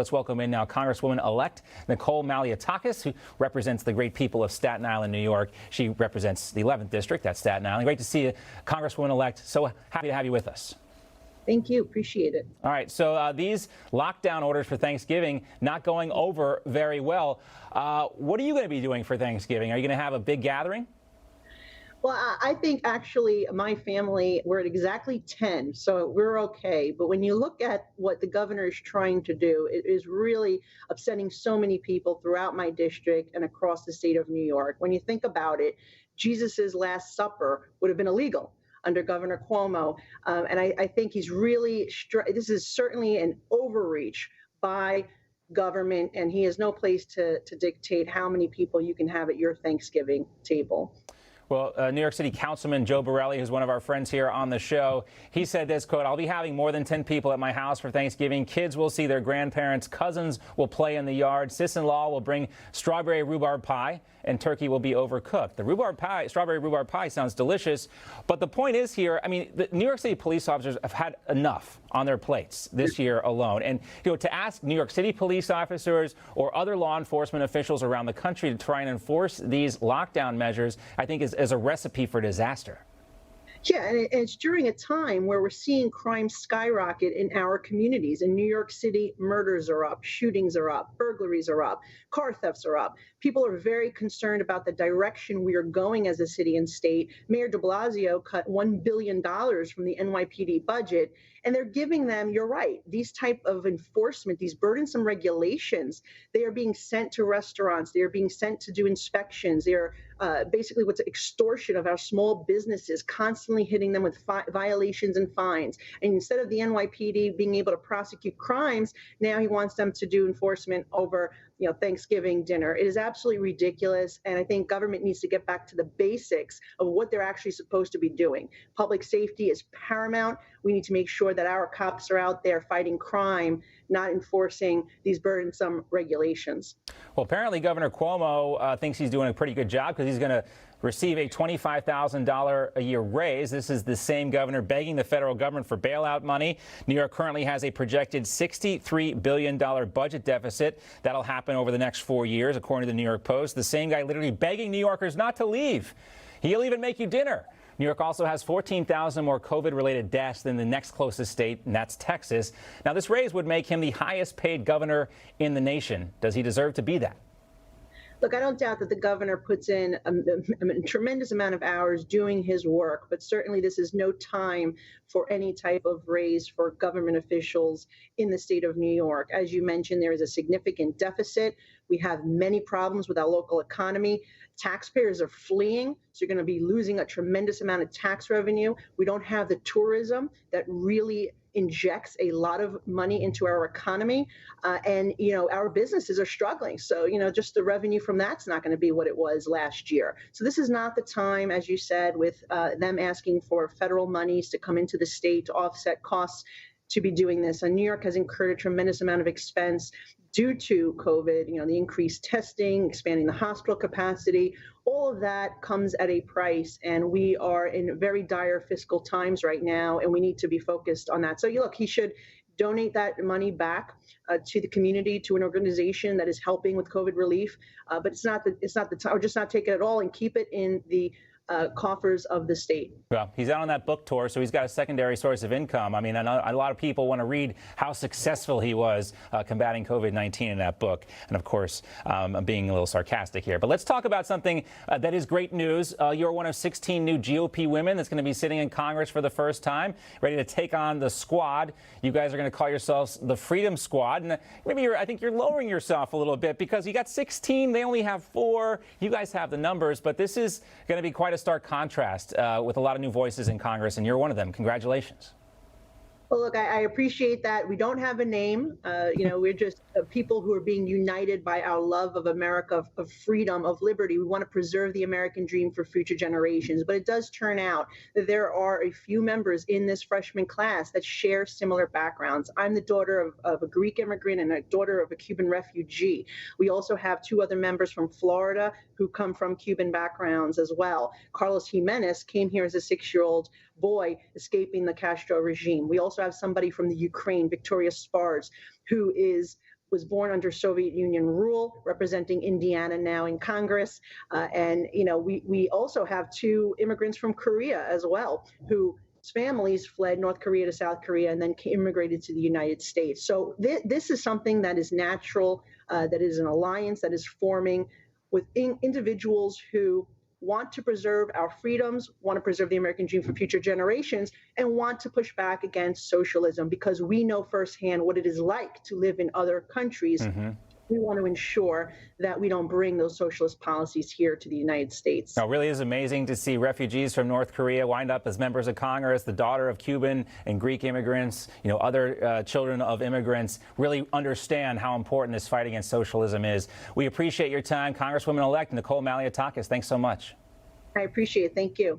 Let's welcome in now Congresswoman-elect Nicole Malliotakis, who represents the great people of Staten Island, New York. She represents the 11th District, that's Staten Island. Great to see you, Congresswoman-elect. So happy to have you with us. Thank you. Appreciate it. All right. So these lockdown orders for Thanksgiving not going over very well. What are you going to be doing for Thanksgiving? Are you going to have a big gathering? Well, I think actually my family, we're at exactly 10, so we're okay. But when you look at what the governor is trying to do, it is really upsetting so many people throughout my district and across the state of New York. When you think about it, Jesus's Last Supper would have been illegal under Governor Cuomo. And I think he's really, this is certainly an overreach by government, and he has no place to dictate how many people you can have at your Thanksgiving table. Well, New York City Councilman Joe Borelli, who's one of our friends here on the show, he said this, quote, "I'll be having more than 10 people at my house for Thanksgiving. Kids will see their grandparents. Cousins will play in the yard. Sis-in-law will bring strawberry rhubarb pie, and turkey will be overcooked." The rhubarb pie, strawberry rhubarb pie sounds delicious. But the point is here, I mean, the New York City police officers have had enough on their plates this year alone. And, to ask New York City police officers or other law enforcement officials around the country to try and enforce these lockdown measures, I think is a recipe for disaster. Yeah, and it's during a time where we're seeing crime skyrocket in our communities. In New York City, murders are up, shootings are up, burglaries are up, car thefts are up. People are very concerned about the direction we are going as a city and state. Mayor de Blasio cut $1 billion from the NYPD budget, and they're giving them, you're right, these type of enforcement, these burdensome regulations, they are being sent to restaurants, they are being sent to do inspections, they are basically what's extortion of our small businesses, constantly hitting them with violations and fines. And instead of the NYPD being able to prosecute crimes, now he wants them to do enforcement over Thanksgiving dinner. It is absolutely ridiculous, and I think government needs to get back to the basics of what they're actually supposed to be doing. Public safety is paramount. We need to make sure that our cops are out there fighting crime, not enforcing these burdensome regulations. Well, apparently Governor Cuomo thinks he's doing a pretty good job because he's going to receive a $25,000 a year raise. This is the same governor begging the federal government for bailout money. New York currently has a projected $63 billion budget deficit. That'll happen over the next 4 years, according to the New York Post. The same guy literally begging New Yorkers not to leave. He'll even make you dinner. New York also has 14,000 more COVID-related deaths than the next closest state, and that's Texas. Now, this raise would make him the highest paid governor in the nation. Does he deserve to be that? Look, I don't doubt that the governor puts in a tremendous amount of hours doing his work, but certainly this is no time for any type of raise for government officials in the state of New York. As you mentioned, there is a significant deficit. We have many problems with our local economy. Taxpayers are fleeing, so you're going to be losing a tremendous amount of tax revenue. We don't have the tourism that really injects a lot of money into our economy, and our businesses are struggling. So just the revenue from that's not going to be what it was last year. So this is not the time, as you said, with them asking for federal monies to come into the state to offset costs, to be doing this. And New York has incurred a tremendous amount of expense due to COVID, the increased testing, expanding the hospital capacity. All of that comes at a price, and we are in very dire fiscal times right now, and we need to be focused on that. So look, he should donate that money back to the community, to an organization that is helping with COVID relief. But it's not the time, or just not take it at all and keep it in the coffers of the state. Well, he's out on that book tour, so he's got a secondary source of income. I mean, I know a lot of people want to read how successful he was combating COVID-19 in that book. And of course, I'm being a little sarcastic here. But let's talk about something that is great news. You're one of 16 new GOP women that's going to be sitting in Congress for the first time, ready to take on the squad. You guys are going to call yourselves the Freedom Squad. And maybe I think you're lowering yourself a little bit because you got 16. They only have 4. You guys have the numbers. But this is going to be quite a stark contrast with a lot of new voices in Congress, and you're one of them. Congratulations. Well, look, I appreciate that. We don't have a name. We're just people who are being united by our love of America, of freedom, of liberty. We want to preserve the American dream for future generations. But it does turn out that there are a few members in this freshman class that share similar backgrounds. I'm the daughter of a Greek immigrant and a daughter of a Cuban refugee. We also have 2 other members from Florida who come from Cuban backgrounds as well. Carlos Jimenez came here as a 6-year-old boy escaping the Castro regime. We also have somebody from the Ukraine, Victoria Spars, who is was born under Soviet Union rule, representing Indiana now in Congress. And, we also have two immigrants from Korea as well, whose families fled North Korea to South Korea and then immigrated to the United States. So this is something that is natural, that is an alliance that is forming with individuals who want to preserve our freedoms, want to preserve the American dream for future generations, and want to push back against socialism because we know firsthand what it is like to live in other countries. We want to ensure that we don't bring those socialist policies here to the United States. Now, it really is amazing to see refugees from North Korea wind up as members of Congress, the daughter of Cuban and Greek immigrants, other children of immigrants really understand how important this fight against socialism is. We appreciate your time, Congresswoman-elect Nicole Malliotakis. Thanks so much. I appreciate it. Thank you.